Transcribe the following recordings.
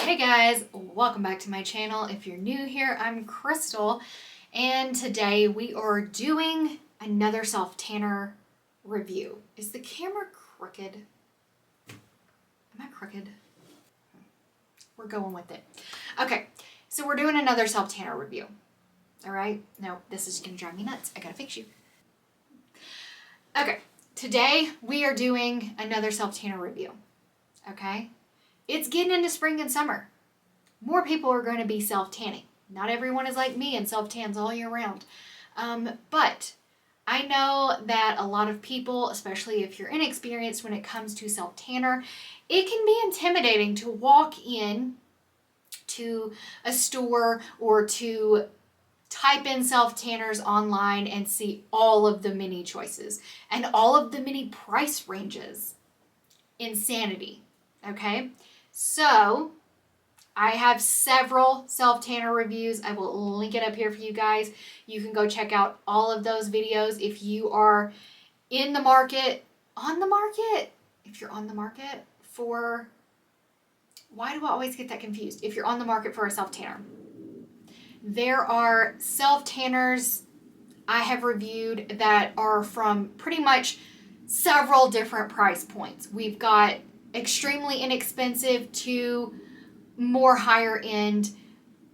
Hey guys, welcome back to my channel. If you're new here, I'm Krystal, and today we are doing another self-tanner review. Is the camera crooked? Am I crooked? We're going with it. Okay, so we're doing another self-tanner review. All right? No, this is gonna drive me nuts. I gotta fix you. Okay, today we are doing another self-tanner review. Okay? It's getting into spring and summer. More people are going to be self-tanning. Not everyone is like me and self-tans all year round. But I know that a lot of people, especially if you're inexperienced when it comes to self-tanner, it can be intimidating to walk in to a store or to type in self-tanners online and see all of the many choices and all of the many price ranges. Insanity. Okay? So I have several self-tanner reviews. I will link it up here for you guys. You can go check out all of those videos if you are in the market, if you're on the market for, why do I always get that confused? If you're on the market for a self-tanner. There are self-tanners I have reviewed that are from pretty much several different price points. We've got extremely inexpensive to more higher end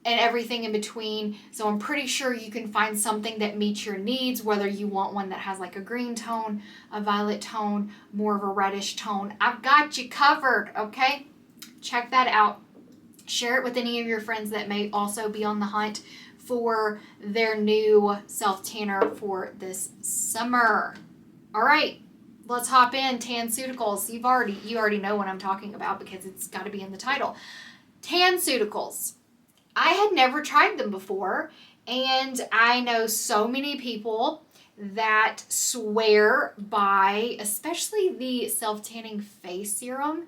and everything in between. So I'm pretty sure you can find something that meets your needs, whether you want one that has like a green tone, a violet tone, more of a reddish tone. I've got you covered, okay? Check that out. Share it with any of your friends that may also be on the hunt for their new self-tanner for this summer. All right. Let's hop in. Tanceuticals. You already know what I'm talking about because it's got to be in the title. Tanceuticals. I had never tried them before, and I know so many people that swear by, especially the self-tanning face serum.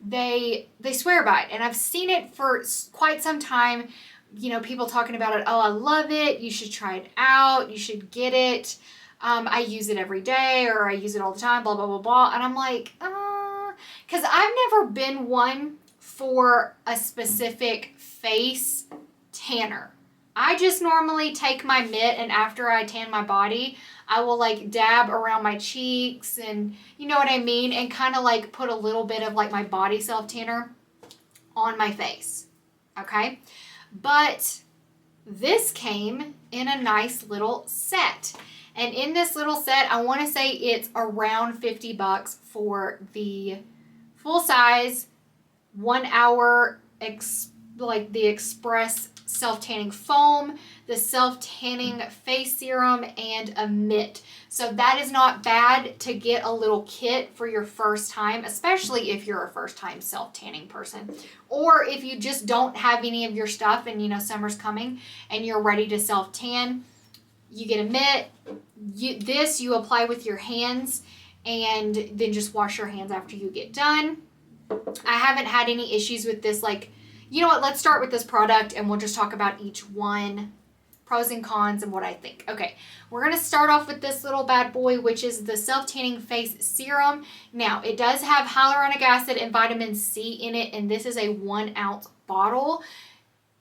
They swear by it, and I've seen it for quite some time. You know, people talking about it. Oh, I love it. You should try it out. You should get it. I use it every day, or I use it all the time, blah, blah, blah, blah. And I'm like, because I've never been one for a specific face tanner. I just normally take my mitt, and after I tan my body, I will like dab around my cheeks and you know what I mean, and kind of like put a little bit of like my body self tanner on my face. Okay? But this came in a nice little set. And in this little set, I want to say it's around $50 for the full size 1 hour like the express self-tanning foam, the self-tanning face serum, and a mitt. So that is not bad to get a little kit for your first time, especially if you're a first time self-tanning person. Or if you just don't have any of your stuff and you know summer's coming and you're ready to self-tan, you get a mitt. You apply with your hands and then just wash your hands after you get done. I haven't had any issues with this. Like, you know what? Let's start with this product and we'll just talk about each one, pros and cons and what I think. Okay, we're going to start off with this little bad boy, which is the self-tanning face serum. Now, it does have hyaluronic acid and vitamin C in it, and this is a 1 ounce bottle.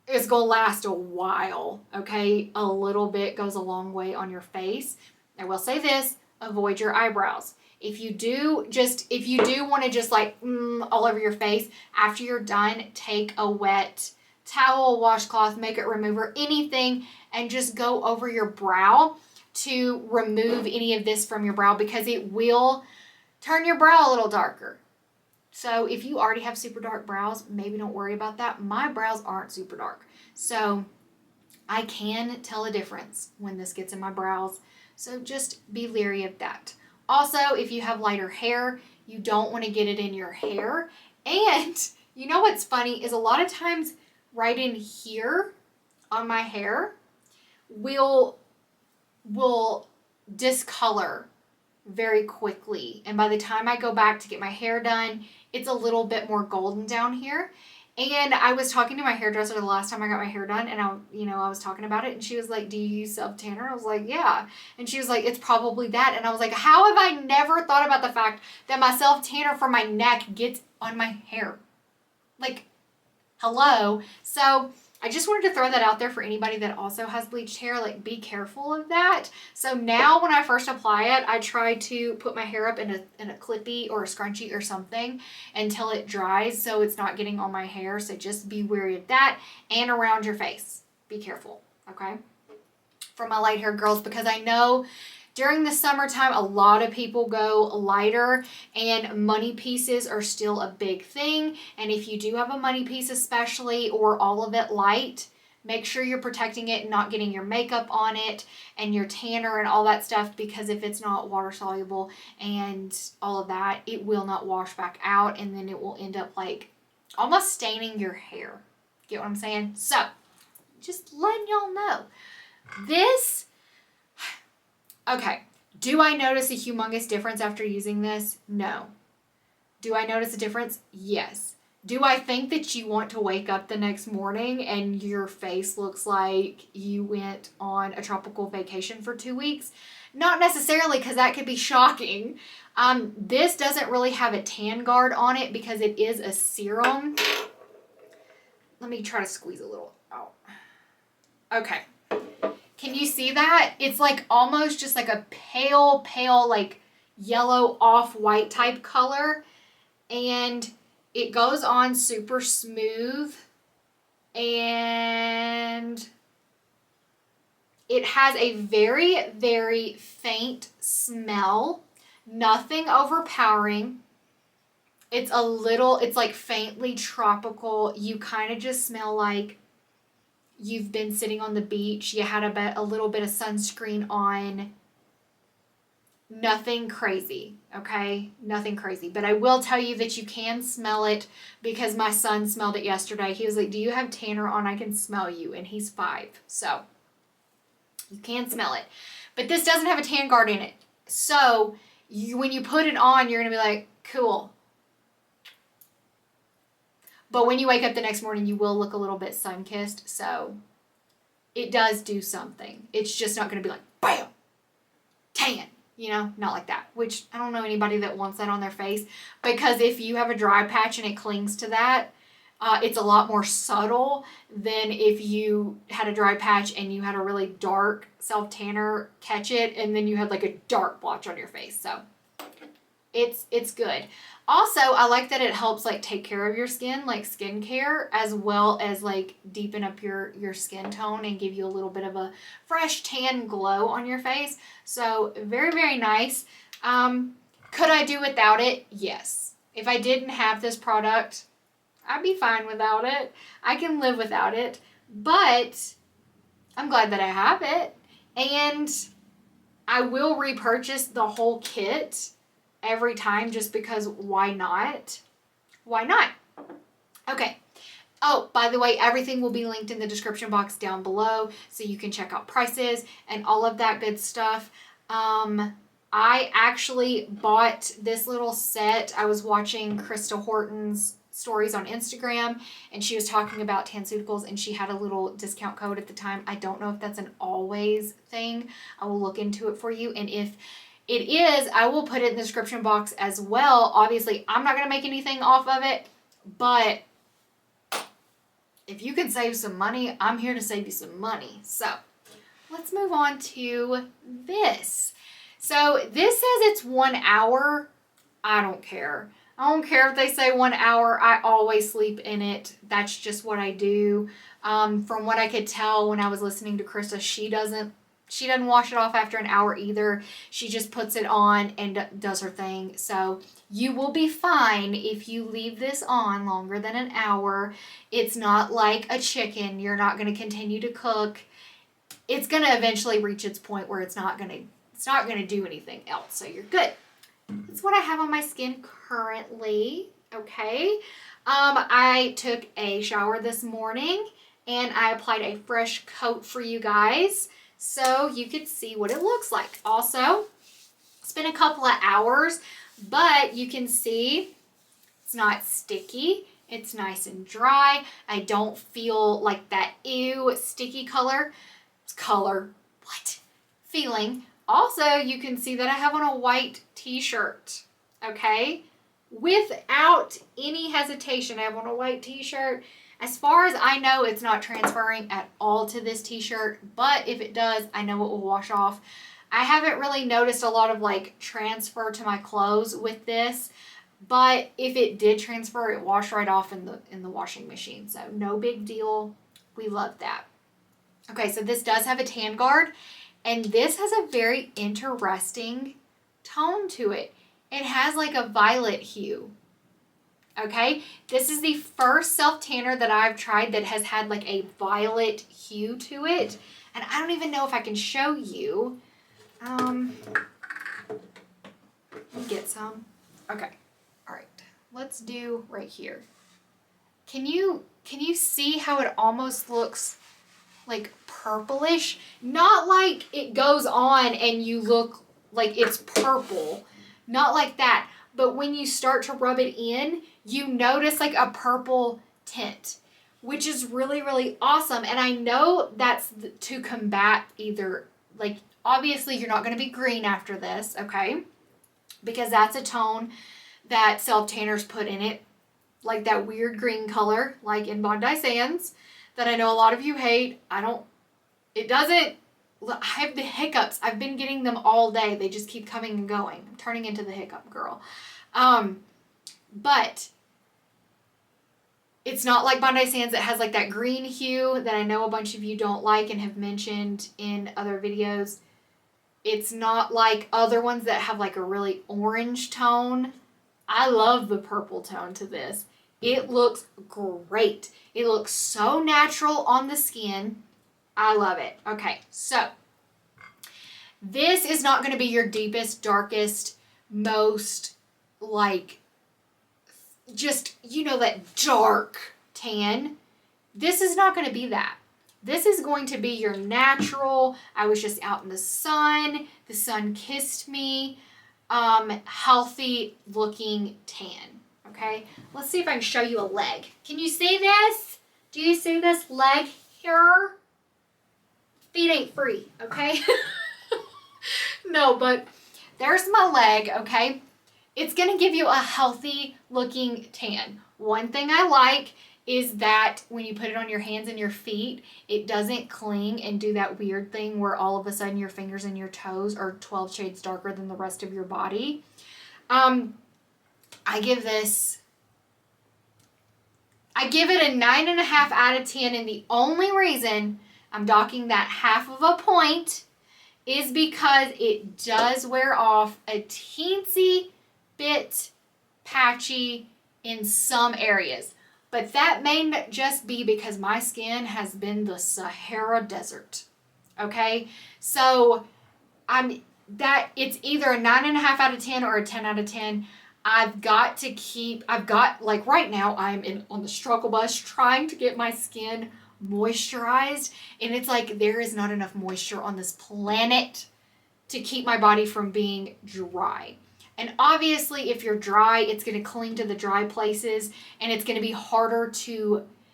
It's going to last a while, okay? A little bit goes a long way on your face. I will say this, avoid your eyebrows. If you do want to just like all over your face, after you're done, take a wet towel, washcloth, makeup remover, anything, and just go over your brow to remove any of this from your brow because it will turn your brow a little darker. So if you already have super dark brows, maybe don't worry about that. My brows aren't super dark. So I can tell a difference when this gets in my brows. So just be leery of that. Also, if you have lighter hair, you don't want to get it in your hair. And you know what's funny is a lot of times right in here on my hair will discolor very quickly, and by the time I go back to get my hair done, it's a little bit more golden down here. And I was talking to my hairdresser the last time I got my hair done, and I was talking about it, and she was like, do you use self-tanner? I was like, yeah. And she was like, it's probably that. And I was like, how have I never thought about the fact that my self-tanner for my neck gets on my hair? Like, Hello. So I just wanted to throw that out there for anybody that also has bleached hair. Like, be careful of that. So now when I first apply it, I try to put my hair up in a clippy or a scrunchie or something until it dries so it's not getting on my hair. So just be wary of that, and around your face. Be careful, okay? For my light hair girls, because I know during the summertime, a lot of people go lighter, and money pieces are still a big thing. And if you do have a money piece especially, or all of it light, make sure you're protecting it and not getting your makeup on it and your tanner and all that stuff, because if it's not water soluble and all of that, it will not wash back out, and then it will end up like almost staining your hair. Get what I'm saying? So, just letting y'all know. This... Okay, do I notice a humongous difference after using this? No. Do I notice a difference? Yes. Do I think that you want to wake up the next morning and your face looks like you went on a tropical vacation for 2 weeks? Not necessarily, because that could be shocking. This doesn't really have a tan guard on it because it is a serum. Let me try to squeeze a little out. Okay. Can you see that? It's like almost just like a pale, like yellow off-white type color. And it goes on super smooth. And it has a very, very faint smell. Nothing overpowering. It's like faintly tropical. You kind of just smell like you've been sitting on the beach, you had a little bit of sunscreen on. Nothing crazy, okay? Nothing crazy. But I will tell you that you can smell it, because my son smelled it yesterday. He was like, do you have tanner on? I can smell you. And he's 5. So you can smell it. But this doesn't have a tan guard in it. So when you put it on, you're going to be like, cool. But when you wake up the next morning, you will look a little bit sun-kissed, so it does do something. It's just not going to be like, bam, tan, not like that, which I don't know anybody that wants that on their face, because if you have a dry patch and it clings to that, it's a lot more subtle than if you had a dry patch and you had a really dark self-tanner catch it, and then you had like a dark blotch on your face, so it's good. Also, I like that it helps like take care of your skin, like skincare, as well as like deepen up your skin tone and give you a little bit of a fresh tan glow on your face. So very, very nice. Could I do without it? Yes. If I didn't have this product, I'd be fine without it. I can live without it, but I'm glad that I have it, and I will repurchase the whole kit every time, just because why not? Why not? Okay. Oh, by the way, everything will be linked in the description box down below, so you can check out prices and all of that good stuff. I actually bought this little set. I was watching Krystal Horton's stories on Instagram, and she was talking about Tanceuticals, and she had a little discount code at the time. I don't know if that's an always thing. I will look into it for you, and if it is, I will put it in the description box as well. Obviously, I'm not going to make anything off of it, but if you can save some money, I'm here to save you some money. So let's move on to this. So this says it's 1 hour. I don't care. I don't care if they say 1 hour. I always sleep in it. That's just what I do. From what I could tell when I was listening to Krista, she doesn't wash it off after an hour either. She just puts it on and does her thing. So you will be fine if you leave this on longer than an hour. It's not like a chicken. You're not going to continue to cook. It's going to eventually reach its point where it's not going to do anything else. So you're good. That's what I have on my skin currently. Okay. I took a shower this morning and I applied a fresh coat for you guys, so you could see what it looks like. Also, it's been a couple of hours, but you can see it's not sticky. It's nice and dry. I don't feel like that sticky feeling. Also, you can see that I have on a white t-shirt, okay? Without any hesitation, I have on a white t-shirt, As far as I know, it's not transferring at all to this t-shirt, but if it does, I know it will wash off. I haven't really noticed a lot of like transfer to my clothes with this, but if it did transfer, it washed right off in the washing machine. So no big deal. We love that. Okay, so this does have a tan guard, and this has a very interesting tone to it. It has like a violet hue. Okay, this is the first self-tanner that I've tried that has had like a violet hue to it. And I don't even know if I can show you. Get some. Okay, all right. Let's do right here. Can you see how it almost looks like purplish? Not like it goes on and you look like it's purple. Not like that. But when you start to rub it in, you notice like a purple tint, which is really, really awesome. And I know that's to combat either, like, obviously you're not going to be green after this, okay? Because that's a tone that self-tanners put in it, like that weird green color, like in Bondi Sands, that I know a lot of you hate. It doesn't, I have the hiccups. I've been getting them all day. They just keep coming and going. I'm turning into the hiccup girl. But it's not like Bondi Sands that has like that green hue that I know a bunch of you don't like and have mentioned in other videos. It's not like other ones that have like a really orange tone. I love the purple tone to this. It looks great. It looks so natural on the skin. I love it. Okay, so this is not going to be your deepest, darkest, most like just, you know, that dark tan. This is not going to be that. This is going to be your natural, I was just out in the sun kissed me, healthy looking tan. Okay, let's see if I can show you a leg. Can you see this? Do you see this leg here? Feet ain't free, okay? No, but there's my leg, okay? It's gonna give you a healthy looking tan. One thing I like is that when you put it on your hands and your feet, it doesn't cling and do that weird thing where all of a sudden your fingers and your toes are 12 shades darker than the rest of your body. I give it a 9.5 out of 10, and the only reason I'm docking that half of a point is because it does wear off a teensy bit patchy in some areas. But that may just be because my skin has been the Sahara Desert. Okay? So it's either a 9.5 out of 10 or a 10 out of 10. Like right now, I'm on the struggle bus trying to get my skin moisturized. And it's like there is not enough moisture on this planet to keep my body from being dry. And obviously, if you're dry, it's going to cling to the dry places, and it's going to be harder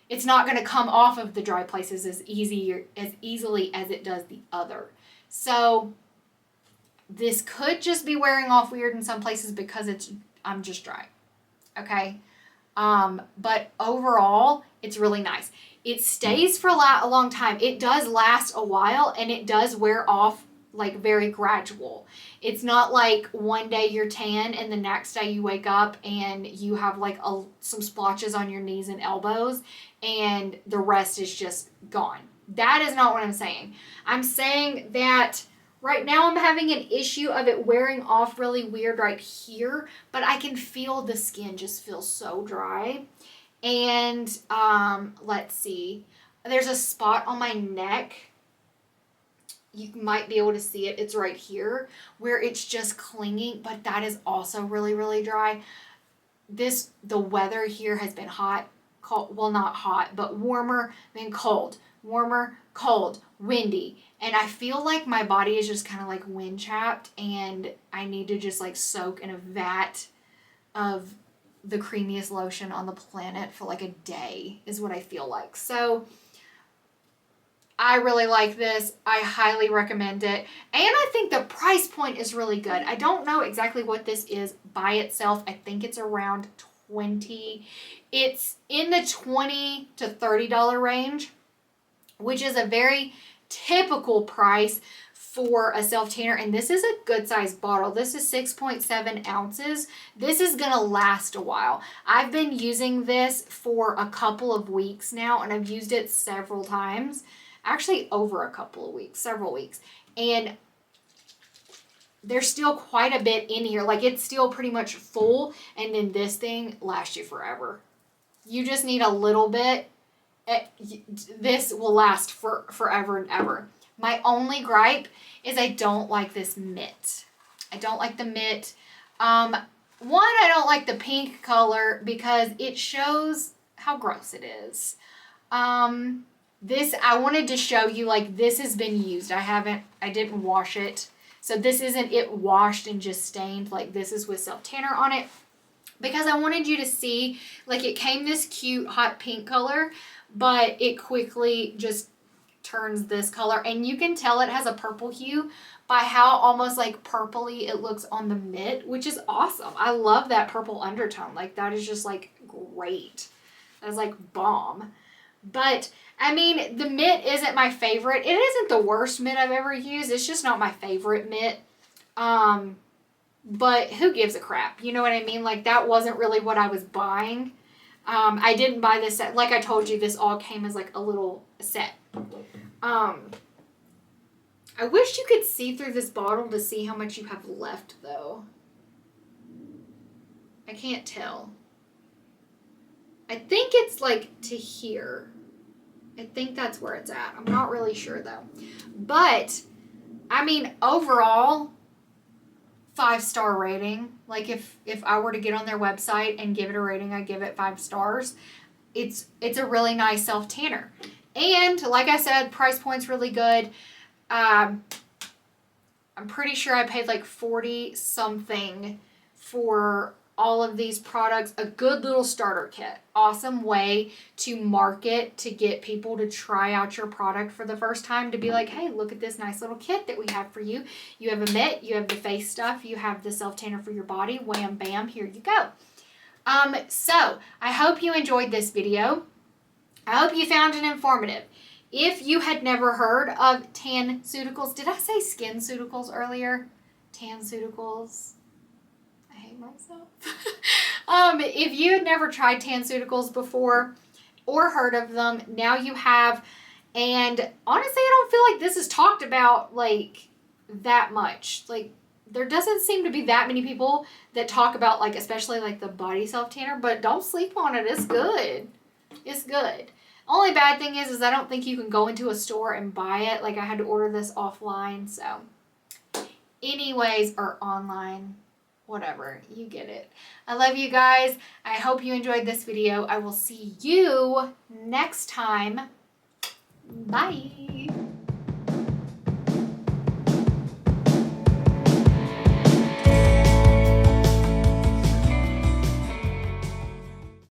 it's not going to come off of the dry places as easily as it does the other. So this could just be wearing off weird in some places because I'm just dry. Okay? But overall, it's really nice. It stays for a long time. It does last a while, and it does wear off like very gradual. It's not like one day you're tan and the next day you wake up and you have like some splotches on your knees and elbows and the rest is just gone. That is not what I'm saying. I'm saying that right now I'm having an issue of it wearing off really weird right here, but I can feel the skin just feels so dry. And let's see. There's a spot on my neck. You might be able to see it. It's right here where it's just clinging, but that is also really, really dry. The weather here has been hot, cold, well, not hot, but warmer than cold, warmer, cold, windy. And I feel like my body is just kind of like wind chapped, and I need to just like soak in a vat of the creamiest lotion on the planet for like a day is what I feel like. So I really like this. I highly recommend it. And I think the price point is really good. I don't know exactly what this is by itself. I think it's around $20. It's in the $20 to $30 range, which is a very typical price for a self-tanner. And this is a good sized bottle. This is 6.7 ounces. This is gonna last a while. I've been using this for a couple of weeks now, and I've used it several times. Actually over a couple of weeks, several weeks. And there's still quite a bit in here. Like, it's still pretty much full, and then this thing lasts you forever. You just need a little bit. This will last for forever and ever. My only gripe is I don't like this mitt. I don't like the mitt. One, I don't like the pink color because it shows how gross it is. This, I wanted to show you, like, this has been used. I didn't wash it. So this isn't it washed and just stained. Like, this is with self-tanner on it. Because I wanted you to see, like, it came this cute hot pink color, but it quickly just turns this color. And you can tell it has a purple hue by how almost like purpley it looks on the mitt, which is awesome. I love that purple undertone. Like, that is just like great. That's like bomb. But I mean, the mitt isn't my favorite. It isn't the worst mitt I've ever used. It's just not my favorite mitt. But who gives a crap? You know what I mean? Like, that wasn't really what I was buying. I didn't buy this set. Like I told you, this all came as like a little set. I wish you could see through this bottle to see how much you have left, though. I can't tell. I think it's like to here. I think that's where it's at. I'm not really sure though. But, I mean, overall, 5-star rating. Like, if I were to get on their website and give it a rating, I'd give it 5 stars. It's a really nice self-tanner. And, like I said, price point's really good. I'm pretty sure I paid like 40 something for all of these products. A good little starter kit. Awesome way to market, to get people to try out your product for the first time, to be like, hey, look at this nice little kit that we have for you. You have a mitt, you have the face stuff, you have the self-tanner for your body. Wham, bam, here you go. So I hope you enjoyed this video. I hope you found it informative. If you had never heard of Tanceuticals, did I say Skinceuticals earlier? Tanceuticals. I hate myself. If you had never tried Tanceuticals before or heard of them, now you have. And honestly, I don't feel like this is talked about like that much. Like, there doesn't seem to be that many people that talk about, like, especially like the body self-tanner, but don't sleep on it. It's good. It's good. Only bad thing is I don't think you can go into a store and buy it. Like, I had to order this offline, so anyways, or online, whatever, you get it. I love you guys. I hope you enjoyed this video. I will see you next time. Bye.